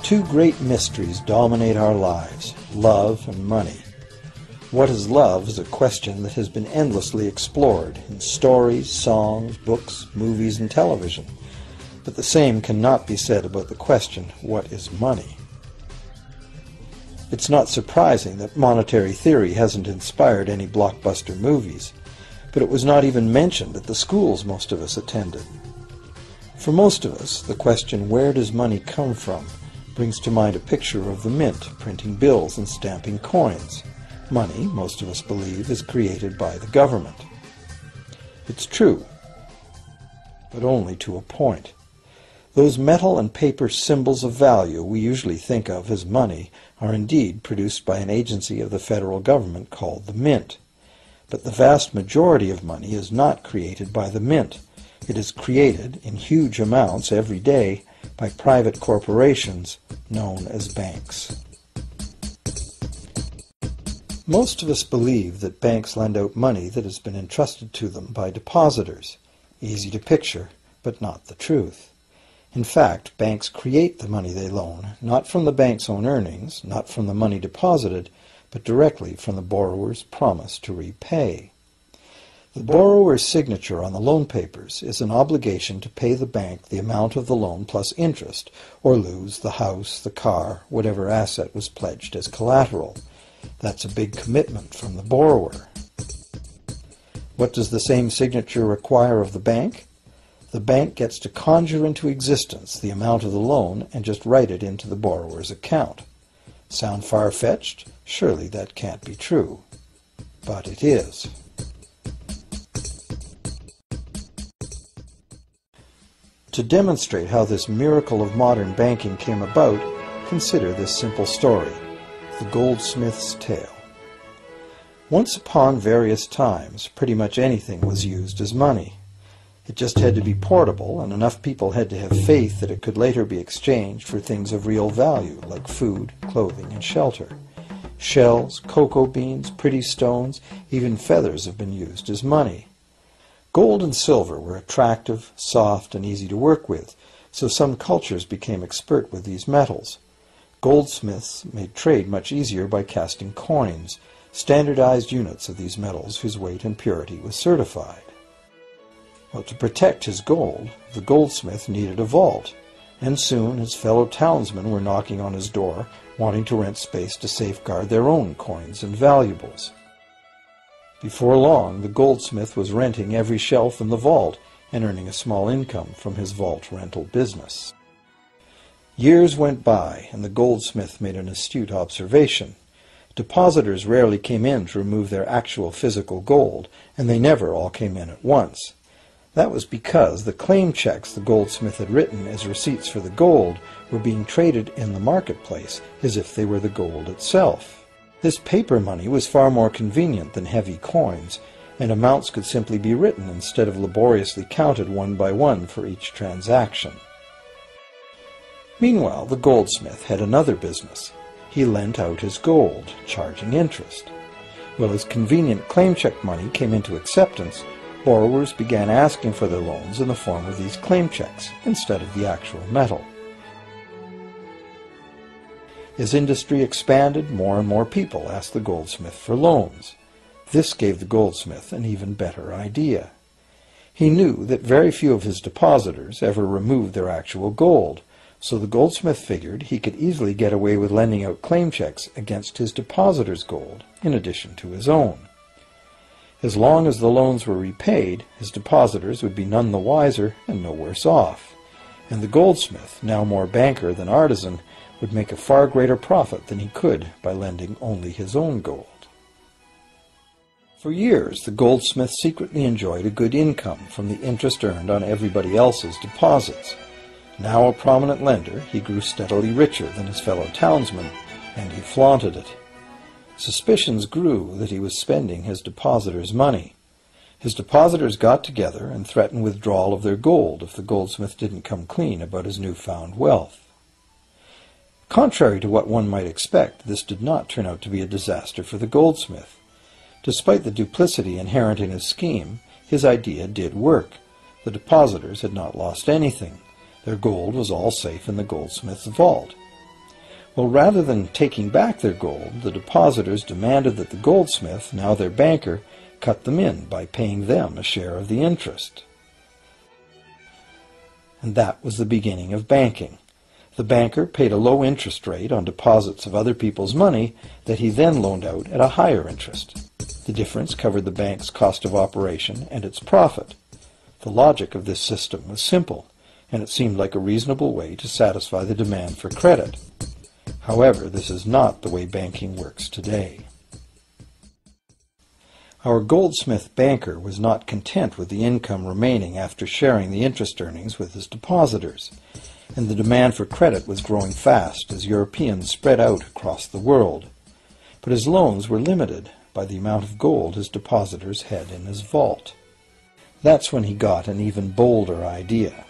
Two great mysteries dominate our lives, love and money. What is love is a question that has been endlessly explored in stories, songs, books, movies, and television. But the same cannot be said about the question, what is money? It's not surprising that monetary theory hasn't inspired any blockbuster movies, but it was not even mentioned at the schools most of us attended. For most of us, the question, where does money come from, brings to mind a picture of the mint printing bills and stamping coins. Money, most of us believe, is created by the government. It's true, but only to a point. Those metal and paper symbols of value we usually think of as money are indeed produced by an agency of the federal government called the Mint. But the vast majority of money is not created by the Mint. It is created in huge amounts every day by private corporations known as banks. Most of us believe that banks lend out money that has been entrusted to them by depositors. Easy to picture, but not the truth. In fact, banks create the money they loan, not from the bank's own earnings, not from the money deposited, but directly from the borrower's promise to repay. The borrower's signature on the loan papers is an obligation to pay the bank the amount of the loan plus interest, or lose the house, the car, whatever asset was pledged as collateral. That's a big commitment from the borrower. What does the same signature require of the bank? The bank gets to conjure into existence the amount of the loan and just write it into the borrower's account. Sound far-fetched? Surely that can't be true. But it is. To demonstrate how this miracle of modern banking came about, consider this simple story, the goldsmith's tale. Once upon various times, pretty much anything was used as money. It just had to be portable, and enough people had to have faith that it could later be exchanged for things of real value, like food, clothing, and shelter. Shells, cocoa beans, pretty stones, even feathers have been used as money. Gold and silver were attractive, soft, and easy to work with, so some cultures became expert with these metals. Goldsmiths made trade much easier by casting coins, standardized units of these metals whose weight and purity was certified. Well, to protect his gold, the goldsmith needed a vault, and soon his fellow townsmen were knocking on his door, wanting to rent space to safeguard their own coins and valuables. Before long, the goldsmith was renting every shelf in the vault and earning a small income from his vault rental business. Years went by, and the goldsmith made an astute observation. Depositors rarely came in to remove their actual physical gold, and they never all came in at once. That was because the claim checks the goldsmith had written as receipts for the gold were being traded in the marketplace as if they were the gold itself. This paper money was far more convenient than heavy coins, and amounts could simply be written instead of laboriously counted one by one for each transaction. Meanwhile, the goldsmith had another business. He lent out his gold, charging interest. Well, as convenient claim check money came into acceptance, borrowers began asking for their loans in the form of these claim checks instead of the actual metal. As industry expanded, more and more people asked the goldsmith for loans. This gave the goldsmith an even better idea. He knew that very few of his depositors ever removed their actual gold, so the goldsmith figured he could easily get away with lending out claim checks against his depositors' gold, in addition to his own. As long as the loans were repaid, his depositors would be none the wiser and no worse off, and the goldsmith, now more banker than artisan, would make a far greater profit than he could by lending only his own gold. For years, the goldsmith secretly enjoyed a good income from the interest earned on everybody else's deposits. Now a prominent lender, he grew steadily richer than his fellow townsmen, and he flaunted it. Suspicions grew that he was spending his depositors' money. His depositors got together and threatened withdrawal of their gold if the goldsmith didn't come clean about his newfound wealth. Contrary to what one might expect, this did not turn out to be a disaster for the goldsmith. Despite the duplicity inherent in his scheme, his idea did work. The depositors had not lost anything. Their gold was all safe in the goldsmith's vault. Well, rather than taking back their gold, the depositors demanded that the goldsmith, now their banker, cut them in by paying them a share of the interest. And that was the beginning of banking. The banker paid a low interest rate on deposits of other people's money that he then loaned out at a higher interest. The difference covered the bank's cost of operation and its profit. The logic of this system was simple, and it seemed like a reasonable way to satisfy the demand for credit. However, this is not the way banking works today. Our goldsmith banker was not content with the income remaining after sharing the interest earnings with his depositors, and the demand for credit was growing fast as Europeans spread out across the world. But his loans were limited by the amount of gold his depositors had in his vault. That's when he got an even bolder idea.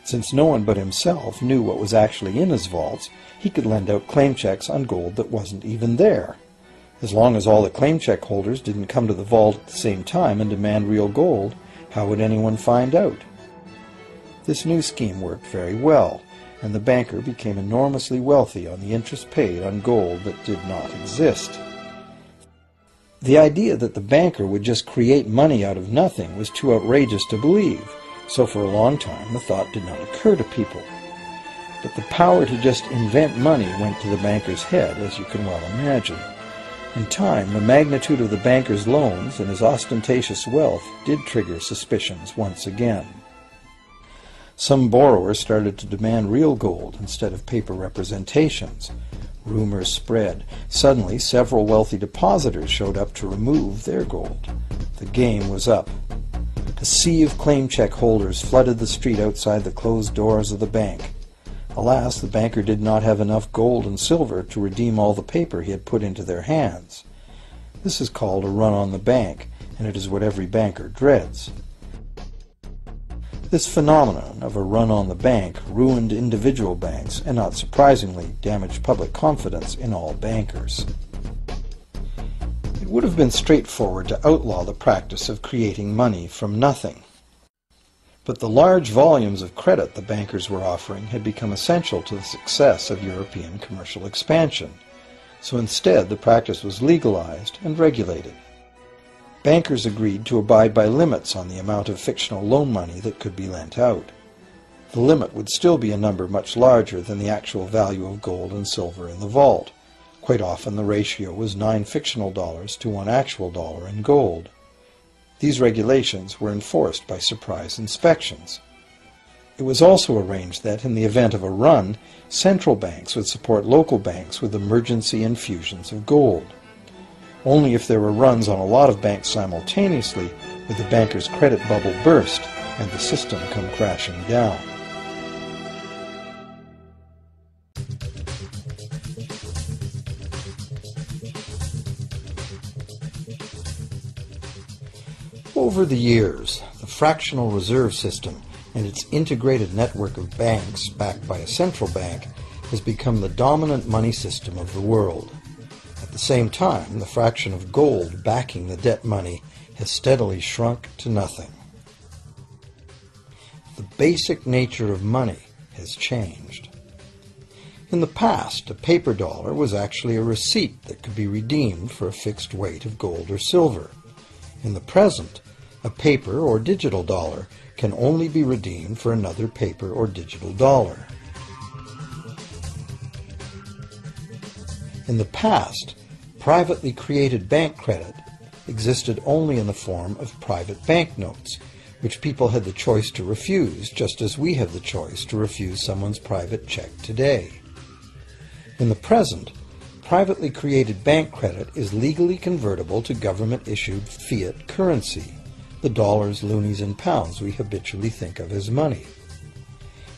Since no one but himself knew what was actually in his vaults, he could lend out claim checks on gold that wasn't even there. As long as all the claim check holders didn't come to the vault at the same time and demand real gold, how would anyone find out? This new scheme worked very well, and the banker became enormously wealthy on the interest paid on gold that did not exist. The idea that the banker would just create money out of nothing was too outrageous to believe, so for a long time the thought did not occur to people. But the power to just invent money went to the banker's head, as you can well imagine. In time, the magnitude of the banker's loans and his ostentatious wealth did trigger suspicions once again. Some borrowers started to demand real gold instead of paper representations. Rumors spread. Suddenly, several wealthy depositors showed up to remove their gold. The game was up. A sea of claim check holders flooded the street outside the closed doors of the bank. Alas, the banker did not have enough gold and silver to redeem all the paper he had put into their hands. This is called a run on the bank, and it is what every banker dreads. This phenomenon of a run on the bank ruined individual banks and, not surprisingly, damaged public confidence in all bankers. It would have been straightforward to outlaw the practice of creating money from nothing. But the large volumes of credit the bankers were offering had become essential to the success of European commercial expansion, so instead the practice was legalized and regulated. Bankers agreed to abide by limits on the amount of fictional loan money that could be lent out. The limit would still be a number much larger than the actual value of gold and silver in the vault. Quite often the ratio was 9 fictional dollars to 1 actual dollar in gold. These regulations were enforced by surprise inspections. It was also arranged that, in the event of a run, central banks would support local banks with emergency infusions of gold. Only if there were runs on a lot of banks simultaneously would the banker's credit bubble burst and the system come crashing down. Over the years, the fractional reserve system and its integrated network of banks backed by a central bank has become the dominant money system of the world. At the same time, the fraction of gold backing the debt money has steadily shrunk to nothing. The basic nature of money has changed. In the past, a paper dollar was actually a receipt that could be redeemed for a fixed weight of gold or silver. In the present, a paper or digital dollar can only be redeemed for another paper or digital dollar. In the past, privately created bank credit existed only in the form of private banknotes, which people had the choice to refuse, just as we have the choice to refuse someone's private check today. In the present, privately created bank credit is legally convertible to government-issued fiat currency, the dollars, loonies, and pounds we habitually think of as money.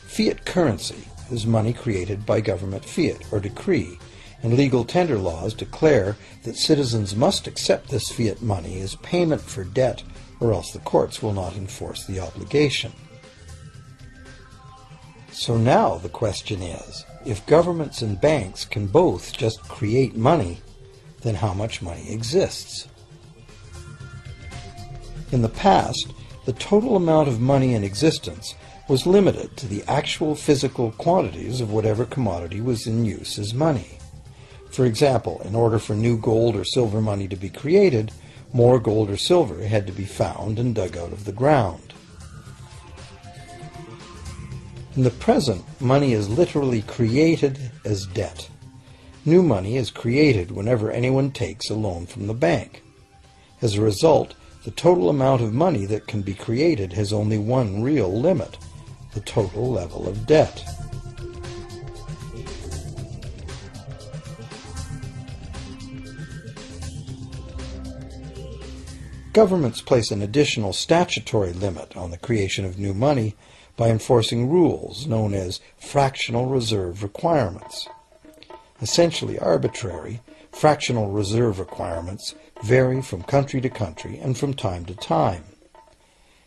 Fiat currency is money created by government fiat or decree, and legal tender laws declare that citizens must accept this fiat money as payment for debt, or else the courts will not enforce the obligation. So now the question is, if governments and banks can both just create money, then how much money exists? In the past, the total amount of money in existence was limited to the actual physical quantities of whatever commodity was in use as money. For example, in order for new gold or silver money to be created, more gold or silver had to be found and dug out of the ground. In the present, money is literally created as debt. New money is created whenever anyone takes a loan from the bank. As a result, the total amount of money that can be created has only one real limit: the total level of debt. Governments place an additional statutory limit on the creation of new money by enforcing rules known as fractional reserve requirements. Essentially arbitrary, fractional reserve requirements vary from country to country and from time to time.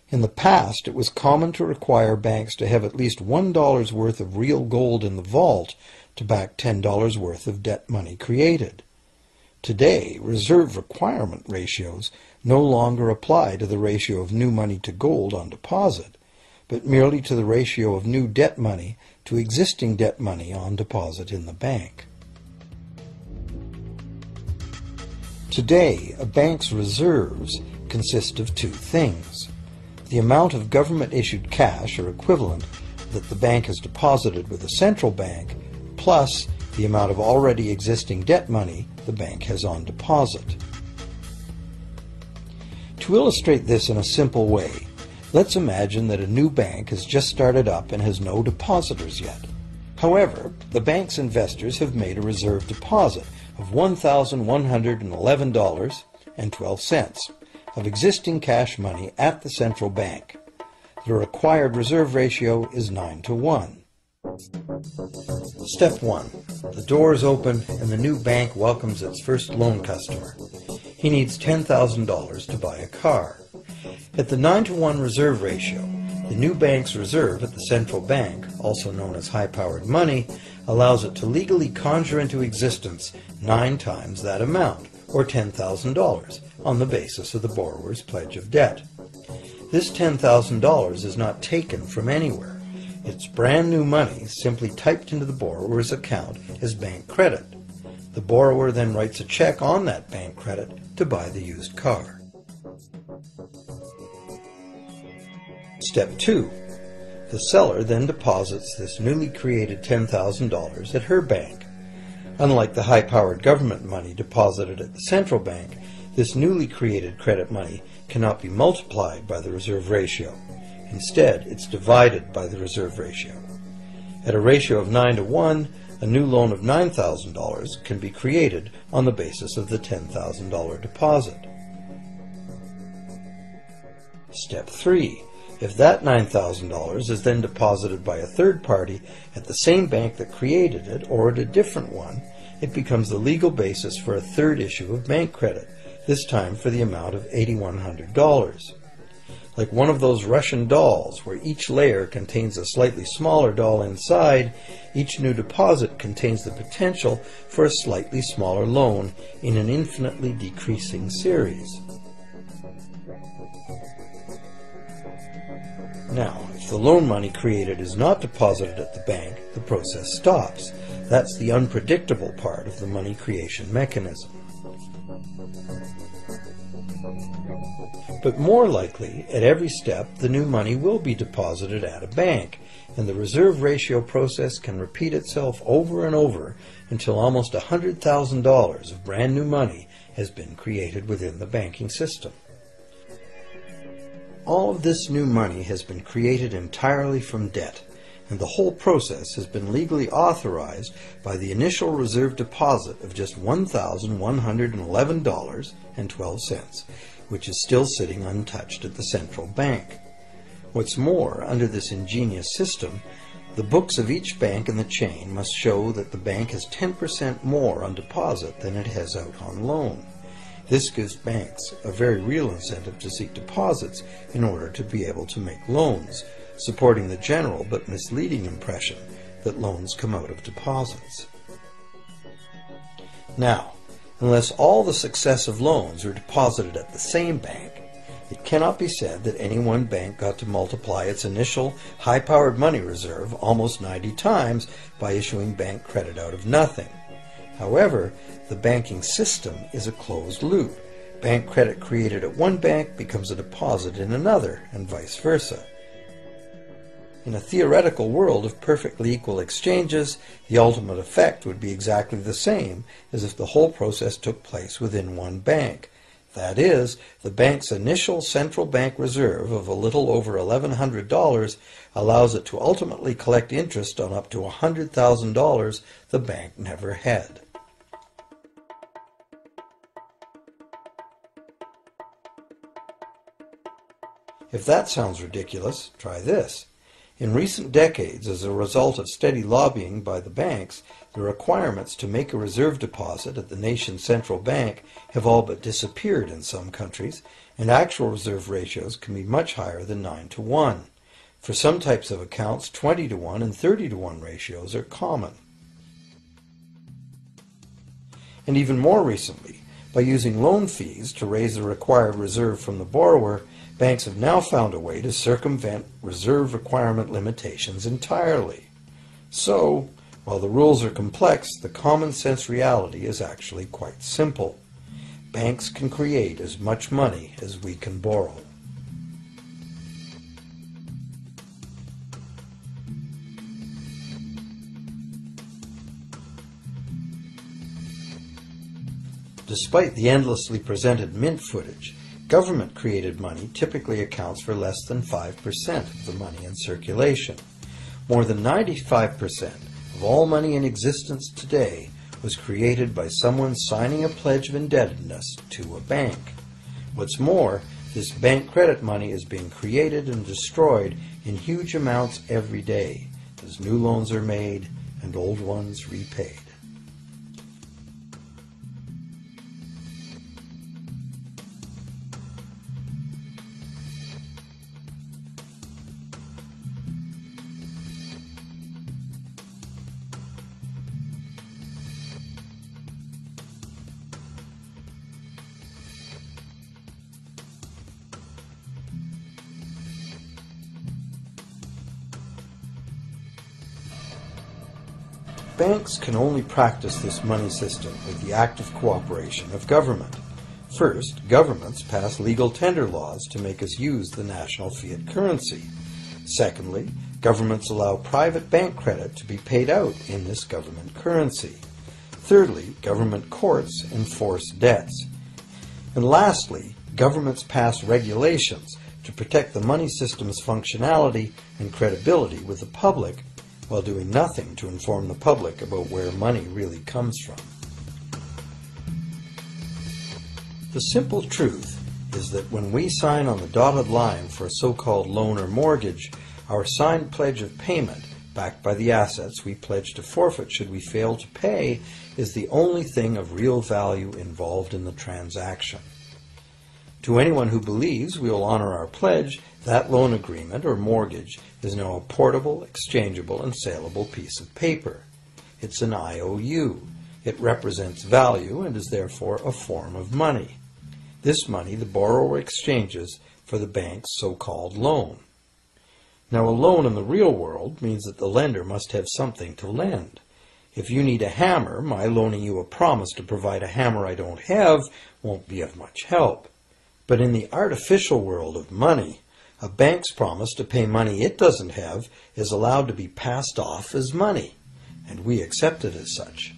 In the past, it was common to require banks to have at least $1 worth of real gold in the vault to back $10 worth of debt money created. Today, reserve requirement ratios no longer apply to the ratio of new money to gold on deposit, but merely to the ratio of new debt money to existing debt money on deposit in the bank. Today, a bank's reserves consist of two things: the amount of government-issued cash or equivalent that the bank has deposited with the central bank, plus the amount of already existing debt money the bank has on deposit. To illustrate this in a simple way, let's imagine that a new bank has just started up and has no depositors yet. However, the bank's investors have made a reserve deposit of $1,111.12 of existing cash money at the central bank. The required reserve ratio is 9-to-1. Step 1. The doors open and the new bank welcomes its first loan customer. He needs $10,000 to buy a car. At the 9-to-1 reserve ratio, the new bank's reserve at the central bank, also known as high-powered money, allows it to legally conjure into existence 9 times that amount, or $10,000, on the basis of the borrower's pledge of debt. This $10,000 is not taken from anywhere. It's brand new money simply typed into the borrower's account as bank credit. The borrower then writes a check on that bank credit to buy the used car. Step 2. The seller then deposits this newly created $10,000 at her bank. Unlike the high-powered government money deposited at the central bank, this newly created credit money cannot be multiplied by the reserve ratio. Instead, it's divided by the reserve ratio. At a ratio of 9-to-1, a new loan of $9,000 can be created on the basis of the $10,000 deposit. Step 3. If that $9,000 is then deposited by a third party at the same bank that created it or at a different one, it becomes the legal basis for a third issue of bank credit, this time for the amount of $8,100. Like one of those Russian dolls, where each layer contains a slightly smaller doll inside, each new deposit contains the potential for a slightly smaller loan in an infinitely decreasing series. Now, if the loan money created is not deposited at the bank, the process stops. That's the unpredictable part of the money creation mechanism. But more likely, at every step, the new money will be deposited at a bank, and the reserve ratio process can repeat itself over and over until almost $100,000 of brand new money has been created within the banking system. All of this new money has been created entirely from debt, and the whole process has been legally authorized by the initial reserve deposit of just $1,111.12, which is still sitting untouched at the central bank. What's more, under this ingenious system, the books of each bank in the chain must show that the bank has 10% more on deposit than it has out on loan. This gives banks a very real incentive to seek deposits in order to be able to make loans, supporting the general but misleading impression that loans come out of deposits. Now, unless all the successive loans are deposited at the same bank, It cannot be said that any one bank got to multiply its initial high-powered money reserve almost 90 times by issuing bank credit out of nothing. However, the banking system is a closed loop. Bank credit created at one bank becomes a deposit in another, and vice versa. In a theoretical world of perfectly equal exchanges, the ultimate effect would be exactly the same as if the whole process took place within one bank. That is, the bank's initial central bank reserve of a little over $1,100 allows it to ultimately collect interest on up to $100,000 the bank never had. If that sounds ridiculous, try this. In recent decades, as a result of steady lobbying by the banks, the requirements to make a reserve deposit at the nation's central bank have all but disappeared in some countries, and actual reserve ratios can be much higher than 9-to-1. For some types of accounts, 20-to-1 and 30-to-1 ratios are common. And even more recently, by using loan fees to raise the required reserve from the borrower, banks have now found a way to circumvent reserve requirement limitations entirely. So, while the rules are complex, the common sense reality is actually quite simple. Banks can create as much money as we can borrow. Despite the endlessly presented mint footage, government-created money typically accounts for less than 5% of the money in circulation. More than 95% of all money in existence today was created by someone signing a pledge of indebtedness to a bank. What's more, this bank credit money is being created and destroyed in huge amounts every day, as new loans are made and old ones repaid. Banks can only practice this money system with the active cooperation of government. First, governments pass legal tender laws to make us use the national fiat currency. Secondly, governments allow private bank credit to be paid out in this government currency. Thirdly, government courts enforce debts. And lastly, governments pass regulations to protect the money system's functionality and credibility with the public, while doing nothing to inform the public about where money really comes from. The simple truth is that when we sign on the dotted line for a so-called loan or mortgage, our signed pledge of payment, backed by the assets we pledge to forfeit should we fail to pay, is the only thing of real value involved in the transaction. To anyone who believes we will honor our pledge, that loan agreement or mortgage is now a portable, exchangeable, and saleable piece of paper. It's an IOU. It represents value and is therefore a form of money. This money the borrower exchanges for the bank's so-called loan. Now, a loan in the real world means that the lender must have something to lend. If you need a hammer, my loaning you a promise to provide a hammer I don't have won't be of much help. But in the artificial world of money, a bank's promise to pay money it doesn't have is allowed to be passed off as money, and we accept it as such.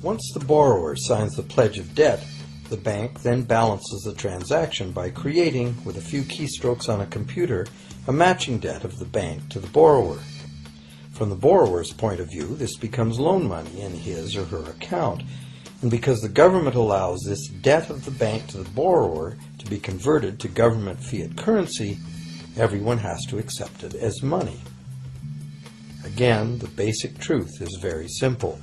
Once the borrower signs the pledge of debt, the bank then balances the transaction by creating, with a few keystrokes on a computer, a matching debt of the bank to the borrower. From the borrower's point of view, this becomes loan money in his or her account, and because the government allows this debt of the bank to the borrower to be converted to government fiat currency, everyone has to accept it as money. Again, the basic truth is very simple.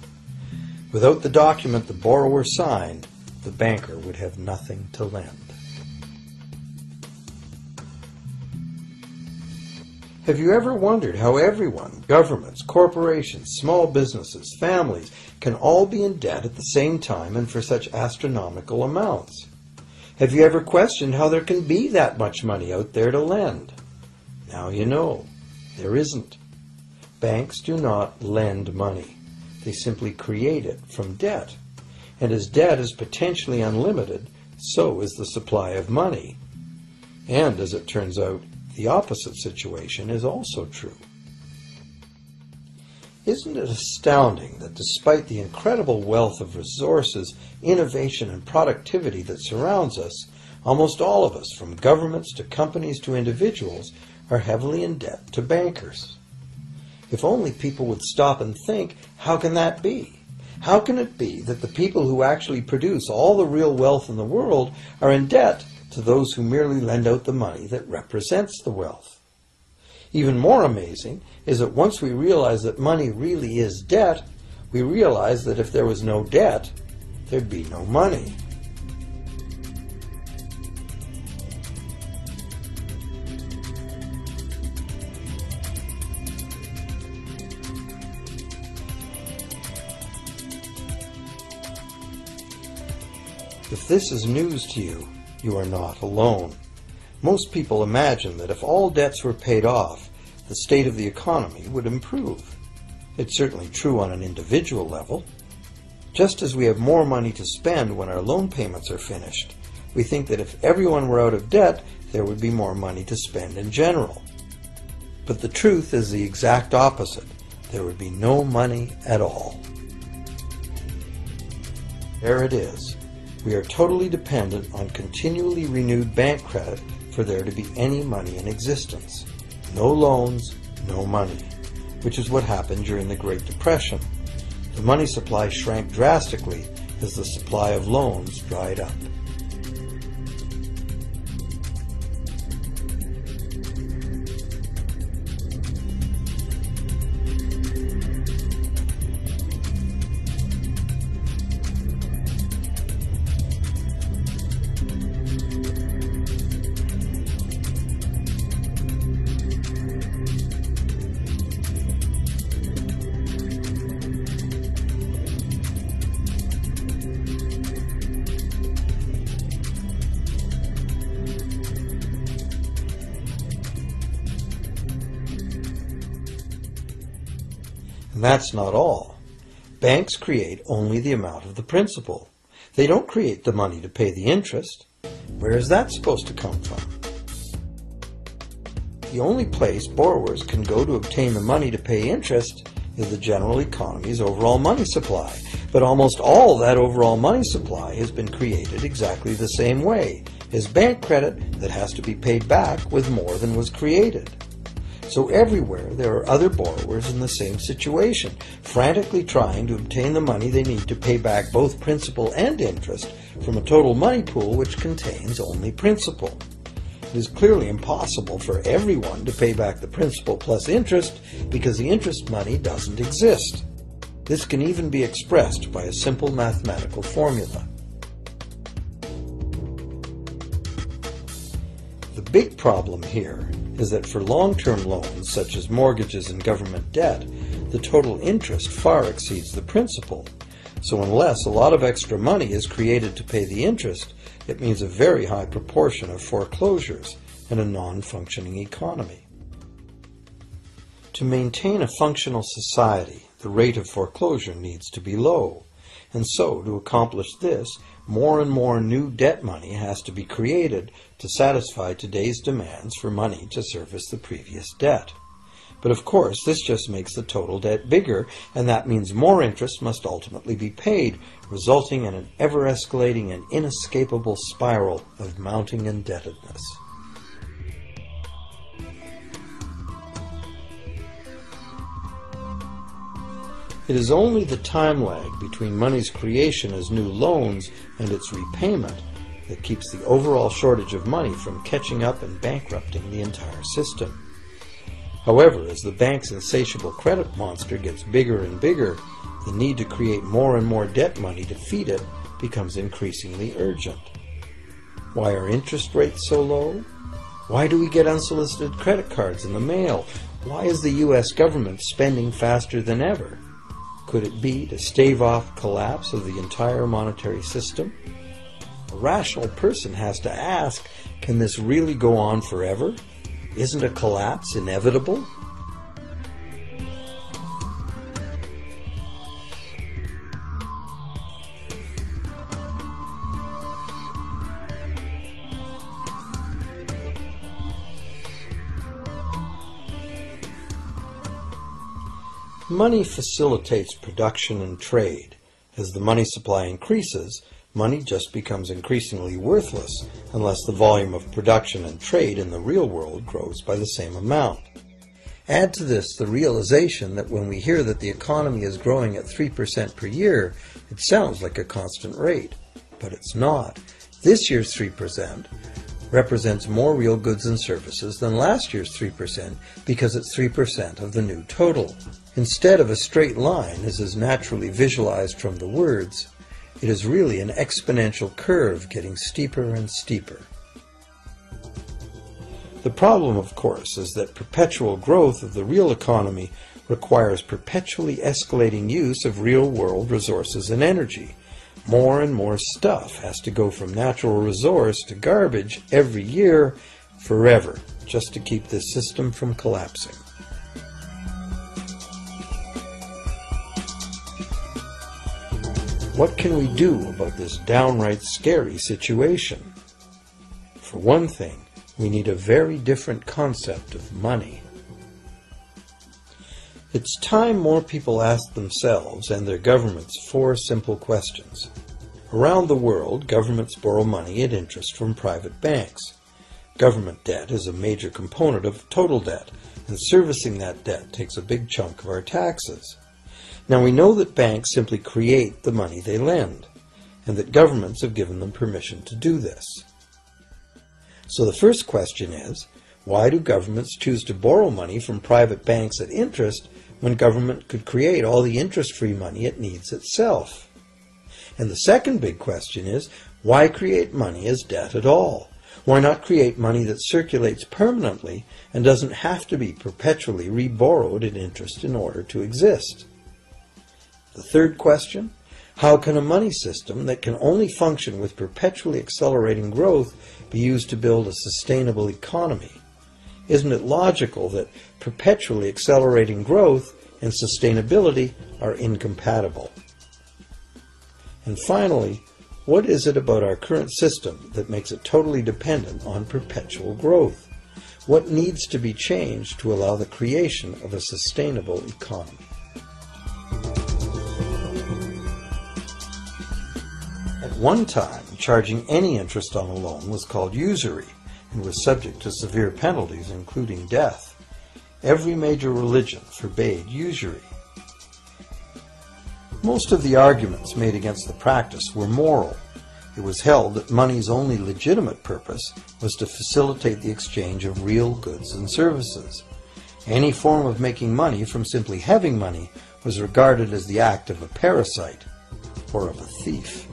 Without the document the borrower signed, the banker would have nothing to lend. Have you ever wondered how everyone, governments, corporations, small businesses, families, can all be in debt at the same time and for such astronomical amounts? Have you ever questioned how there can be that much money out there to lend? Now you know. There isn't. Banks do not lend money. They simply create it from debt. And as debt is potentially unlimited, so is the supply of money. And as it turns out, the opposite situation is also true. Isn't it astounding that despite the incredible wealth of resources, innovation, and productivity that surrounds us, almost all of us, from governments to companies to individuals, are heavily in debt to bankers? If only people would stop and think, how can that be? How can it be that the people who actually produce all the real wealth in the world are in debt to those who merely lend out the money that represents the wealth? Even more amazing is that once we realize that money really is debt, we realize that if there was no debt, there'd be no money. If this is news to you, you are not alone. Most people imagine that if all debts were paid off, the state of the economy would improve. It's certainly true on an individual level. Just as we have more money to spend when our loan payments are finished, we think that if everyone were out of debt, there would be more money to spend in general. But the truth is the exact opposite. There would be no money at all. There it is. We are totally dependent on continually renewed bank credit for there to be any money in existence. No loans, no money, which is what happened during the Great Depression. The money supply shrank drastically as the supply of loans dried up. And that's not all. Banks create only the amount of the principal. They don't create the money to pay the interest. Where is that supposed to come from? The only place borrowers can go to obtain the money to pay interest is the general economy's overall money supply. But almost all that overall money supply has been created exactly the same way, as bank credit that has to be paid back with more than was created. So everywhere there are other borrowers in the same situation, frantically trying to obtain the money they need to pay back both principal and interest from a total money pool which contains only principal. It is clearly impossible for everyone to pay back the principal plus interest because the interest money doesn't exist. This can even be expressed by a simple mathematical formula. The big problem here is that for long-term loans, such as mortgages and government debt, the total interest far exceeds the principal. So unless a lot of extra money is created to pay the interest, it means a very high proportion of foreclosures and a non-functioning economy. To maintain a functional society, the rate of foreclosure needs to be low. And so, to accomplish this, more and more new debt money has to be created to satisfy today's demands for money to service the previous debt. But of course, this just makes the total debt bigger, and that means more interest must ultimately be paid, resulting in an ever-escalating and inescapable spiral of mounting indebtedness. It is only the time lag between money's creation as new loans and its repayment that keeps the overall shortage of money from catching up and bankrupting the entire system. However, as the bank's insatiable credit monster gets bigger and bigger, the need to create more and more debt money to feed it becomes increasingly urgent. Why are interest rates so low? Why do we get unsolicited credit cards in the mail? Why is the U.S. government spending faster than ever? Could it be to stave off collapse of the entire monetary system? A rational person has to ask, can this really go on forever? Isn't a collapse inevitable? Money facilitates production and trade. As the money supply increases, money just becomes increasingly worthless unless the volume of production and trade in the real world grows by the same amount. Add to this the realization that when we hear that the economy is growing at 3% per year, it sounds like a constant rate, but it's not. This year's 3% represents more real goods and services than last year's 3% because it's 3% of the new total. Instead of a straight line, as is naturally visualized from the words, it is really an exponential curve getting steeper and steeper. The problem, of course, is that perpetual growth of the real economy requires perpetually escalating use of real-world resources and energy. More and more stuff has to go from natural resource to garbage every year, forever, just to keep this system from collapsing. What can we do about this downright scary situation? For one thing, we need a very different concept of money. It's time more people ask themselves and their governments 4 simple questions. Around the world, governments borrow money at interest from private banks. Government debt is a major component of total debt, and servicing that debt takes a big chunk of our taxes. Now we know that banks simply create the money they lend, and that governments have given them permission to do this. So the first question is, why do governments choose to borrow money from private banks at interest when government could create all the interest-free money it needs itself? And the second big question is, why create money as debt at all? Why not create money that circulates permanently and doesn't have to be perpetually re-borrowed at interest in order to exist? The third question, how can a money system that can only function with perpetually accelerating growth be used to build a sustainable economy? Isn't it logical that perpetually accelerating growth and sustainability are incompatible? And finally, what is it about our current system that makes it totally dependent on perpetual growth? What needs to be changed to allow the creation of a sustainable economy? At one time, charging any interest on a loan was called usury and was subject to severe penalties, including death. Every major religion forbade usury. Most of the arguments made against the practice were moral. It was held that money's only legitimate purpose was to facilitate the exchange of real goods and services. Any form of making money from simply having money was regarded as the act of a parasite or of a thief.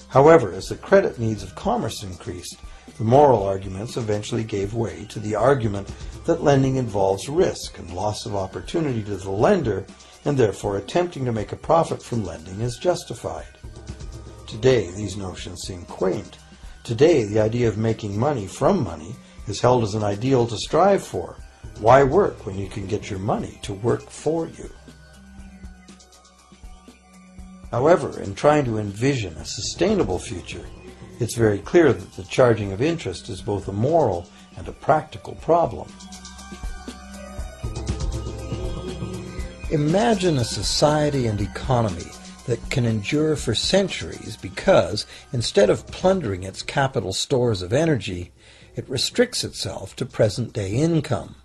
However, as the credit needs of commerce increased, the moral arguments eventually gave way to the argument that lending involves risk and loss of opportunity to the lender, and therefore attempting to make a profit from lending is justified. Today, these notions seem quaint. Today, the idea of making money from money is held as an ideal to strive for. Why work when you can get your money to work for you? However, in trying to envision a sustainable future, it's very clear that the charging of interest is both a moral and a practical problem. Imagine a society and economy that can endure for centuries because, instead of plundering its capital stores of energy, it restricts itself to present-day income.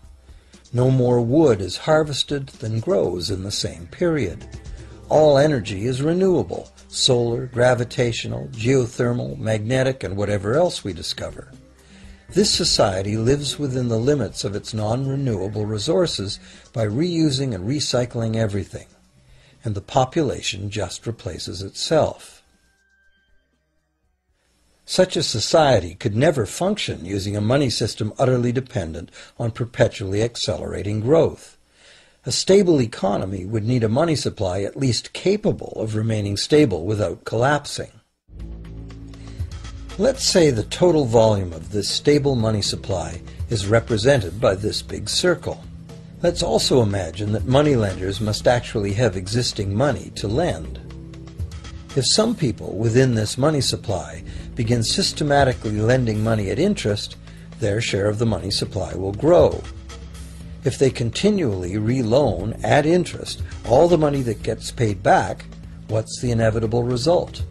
No more wood is harvested than grows in the same period. All energy is renewable, solar, gravitational, geothermal, magnetic, and whatever else we discover. This society lives within the limits of its non-renewable resources by reusing and recycling everything, and the population just replaces itself. Such a society could never function using a money system utterly dependent on perpetually accelerating growth. A stable economy would need a money supply at least capable of remaining stable without collapsing. Let's say the total volume of this stable money supply is represented by this big circle. Let's also imagine that moneylenders must actually have existing money to lend. If some people within this money supply begin systematically lending money at interest, their share of the money supply will grow. If they continually reloan at interest all the money that gets paid back, what's the inevitable result?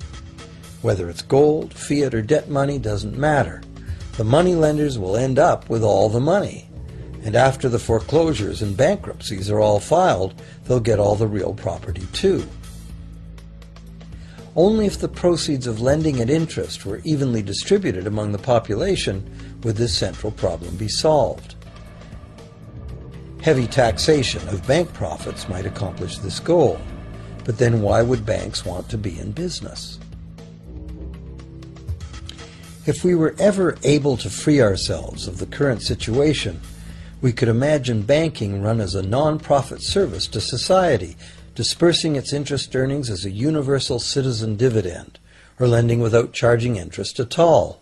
Whether it's gold, fiat, or debt money doesn't matter. The moneylenders will end up with all the money. And after the foreclosures and bankruptcies are all filed, they'll get all the real property too. Only if the proceeds of lending at interest were evenly distributed among the population would this central problem be solved. Heavy taxation of bank profits might accomplish this goal, but then why would banks want to be in business? If we were ever able to free ourselves of the current situation, we could imagine banking run as a non-profit service to society, dispersing its interest earnings as a universal citizen dividend, or lending without charging interest at all.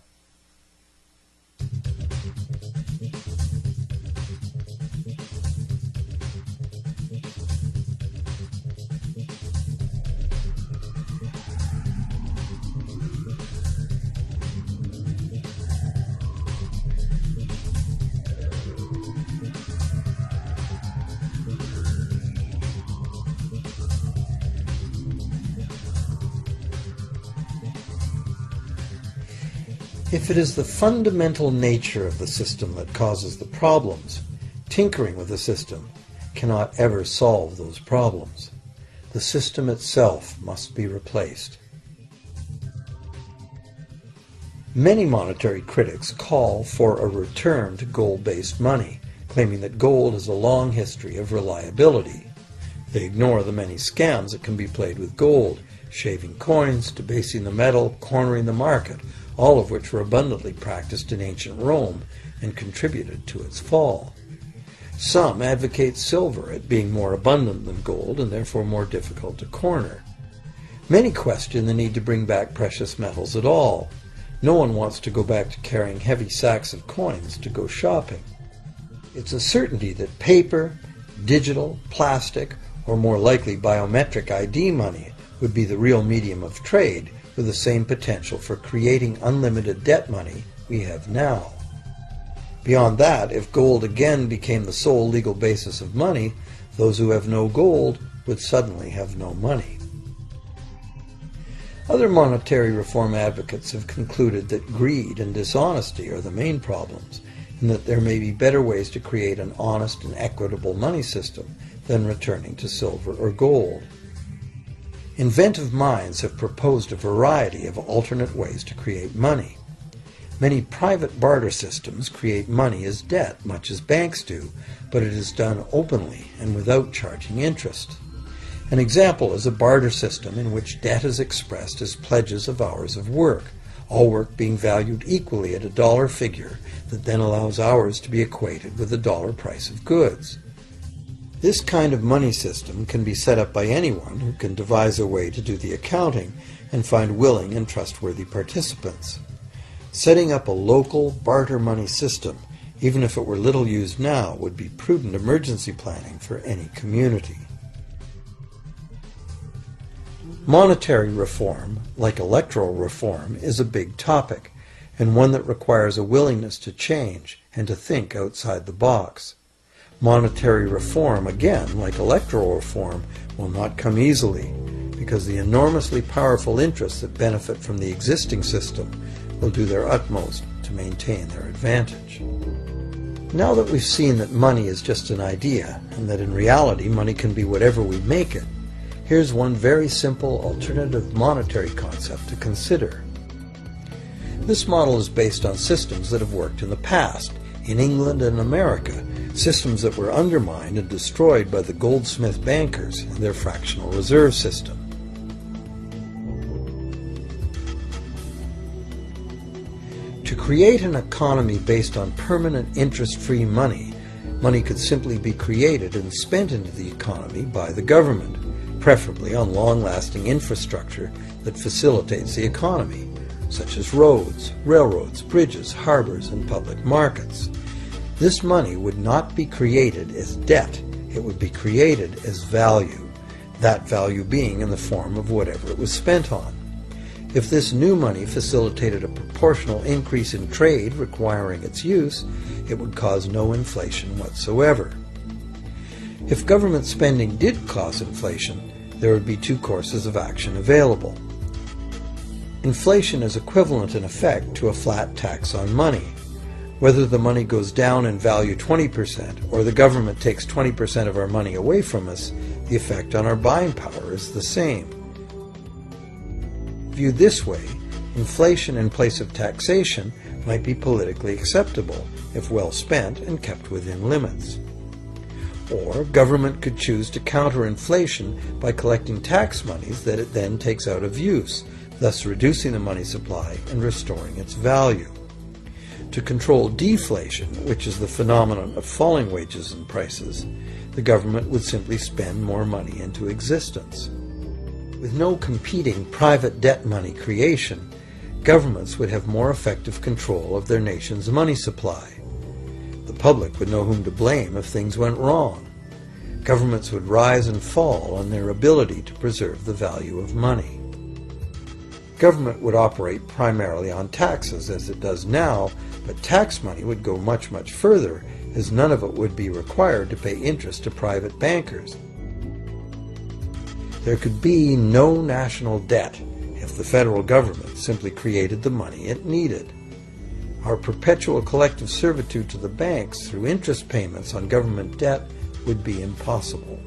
If it is the fundamental nature of the system that causes the problems, tinkering with the system cannot ever solve those problems. The system itself must be replaced. Many monetary critics call for a return to gold-based money, claiming that gold has a long history of reliability. They ignore the many scams that can be played with gold, shaving coins, debasing the metal, cornering the market, all of which were abundantly practiced in ancient Rome and contributed to its fall. Some advocate silver at being more abundant than gold and therefore more difficult to corner. Many question the need to bring back precious metals at all. No one wants to go back to carrying heavy sacks of coins to go shopping. It's a certainty that paper, digital, plastic, or more likely biometric ID money would be the real medium of trade, with the same potential for creating unlimited debt money we have now. Beyond that, if gold again became the sole legal basis of money, those who have no gold would suddenly have no money. Other monetary reform advocates have concluded that greed and dishonesty are the main problems, and that there may be better ways to create an honest and equitable money system than returning to silver or gold. Inventive minds have proposed a variety of alternate ways to create money. Many private barter systems create money as debt, much as banks do, but it is done openly and without charging interest. An example is a barter system in which debt is expressed as pledges of hours of work, all work being valued equally at a dollar figure that then allows hours to be equated with the dollar price of goods. This kind of money system can be set up by anyone who can devise a way to do the accounting and find willing and trustworthy participants. Setting up a local barter money system, even if it were little used now, would be prudent emergency planning for any community. Monetary reform, like electoral reform, is a big topic, and one that requires a willingness to change and to think outside the box. Monetary reform, again, like electoral reform, will not come easily, because the enormously powerful interests that benefit from the existing system will do their utmost to maintain their advantage. Now that we've seen that money is just an idea, and that in reality money can be whatever we make it, here's one very simple alternative monetary concept to consider. This model is based on systems that have worked in the past, in England and America, systems that were undermined and destroyed by the goldsmith bankers and their fractional reserve system. create an economy based on permanent interest-free money, money could simply be created and spent into the economy by the government, preferably on long-lasting infrastructure that facilitates the economy, such as roads, railroads, bridges, harbors, and public markets. This money would not be created as debt, it would be created as value, that value being in the form of whatever it was spent on. If this new money facilitated a proportional increase in trade requiring its use, it would cause no inflation whatsoever. If government spending did cause inflation, there would be two courses of action available. Inflation is equivalent in effect to a flat tax on money. Whether the money goes down in value 20% or the government takes 20% of our money away from us, the effect on our buying power is the same. Viewed this way, inflation in place of taxation might be politically acceptable if well spent and kept within limits. Or government could choose to counter inflation by collecting tax monies that it then takes out of use, thus reducing the money supply and restoring its value. To control deflation, which is the phenomenon of falling wages and prices, the government would simply spend more money into existence. With no competing private debt money creation, governments would have more effective control of their nation's money supply. The public would know whom to blame if things went wrong. Governments would rise and fall on their ability to preserve the value of money. Government would operate primarily on taxes, as it does now, but tax money would go much, much further, as none of it would be required to pay interest to private bankers. There could be no national debt if the federal government simply created the money it needed. Our perpetual collective servitude to the banks through interest payments on government debt would be impossible.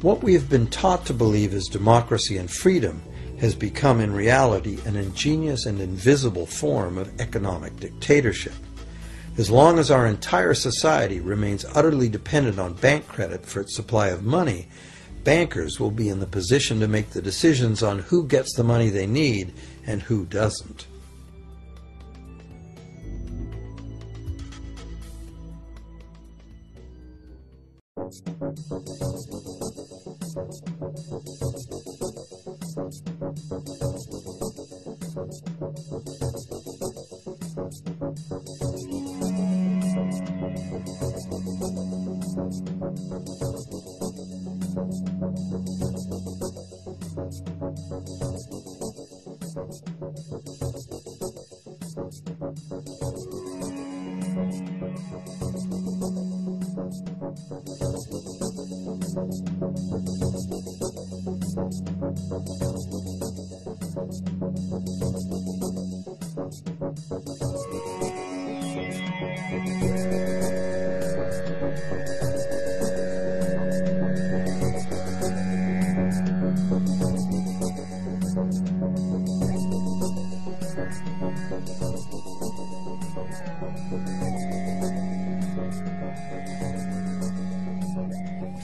What we have been taught to believe as democracy and freedom has become in reality an ingenious and invisible form of economic dictatorship. As long as our entire society remains utterly dependent on bank credit for its supply of money, bankers will be in the position to make the decisions on who gets the money they need and who doesn't.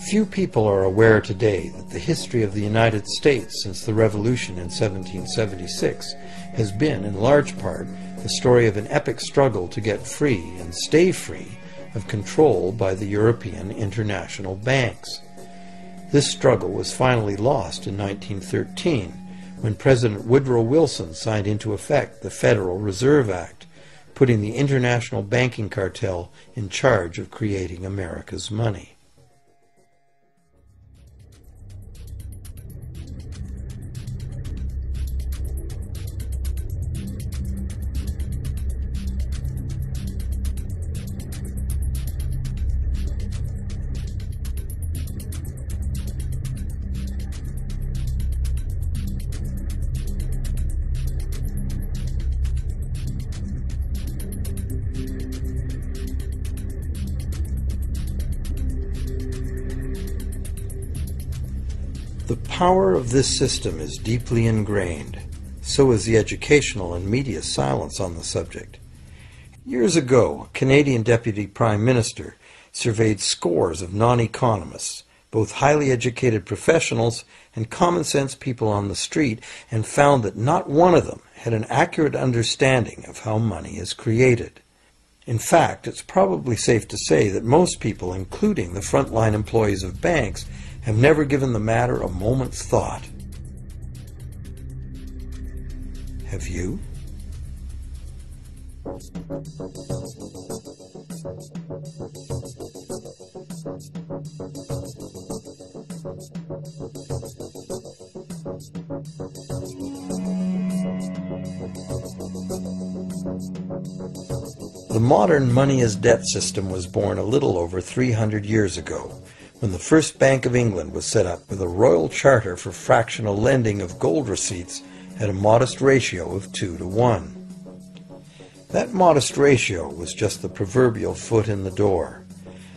Few people are aware today that the history of the United States since the Revolution in 1776 has been, in large part, the story of an epic struggle to get free and stay free of control by the European international banks. This struggle was finally lost in 1913 when President Woodrow Wilson signed into effect the Federal Reserve Act, putting the international banking cartel in charge of creating America's money. The power of this system is deeply ingrained. So is the educational and media silence on the subject. Years ago, a Canadian Deputy Prime Minister surveyed scores of non-economists, both highly educated professionals and common-sense people on the street, and found that not one of them had an accurate understanding of how money is created. In fact, it's probably safe to say that most people, including the frontline employees of banks, have never given the matter a moment's thought. Have you? The modern money-as-debt system was born a little over 300 years ago, when the first Bank of England was set up with a royal charter for fractional lending of gold receipts at a modest ratio of 2 to 1. That modest ratio was just the proverbial foot in the door.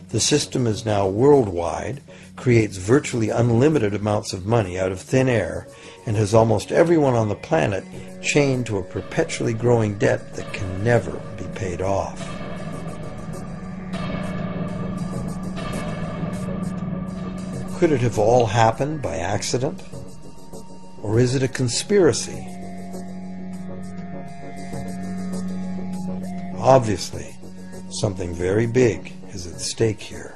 The system is now worldwide, creates virtually unlimited amounts of money out of thin air, and has almost everyone on the planet chained to a perpetually growing debt that can never be paid off. Could it have all happened by accident? Or is it a conspiracy? Obviously, something very big is at stake here.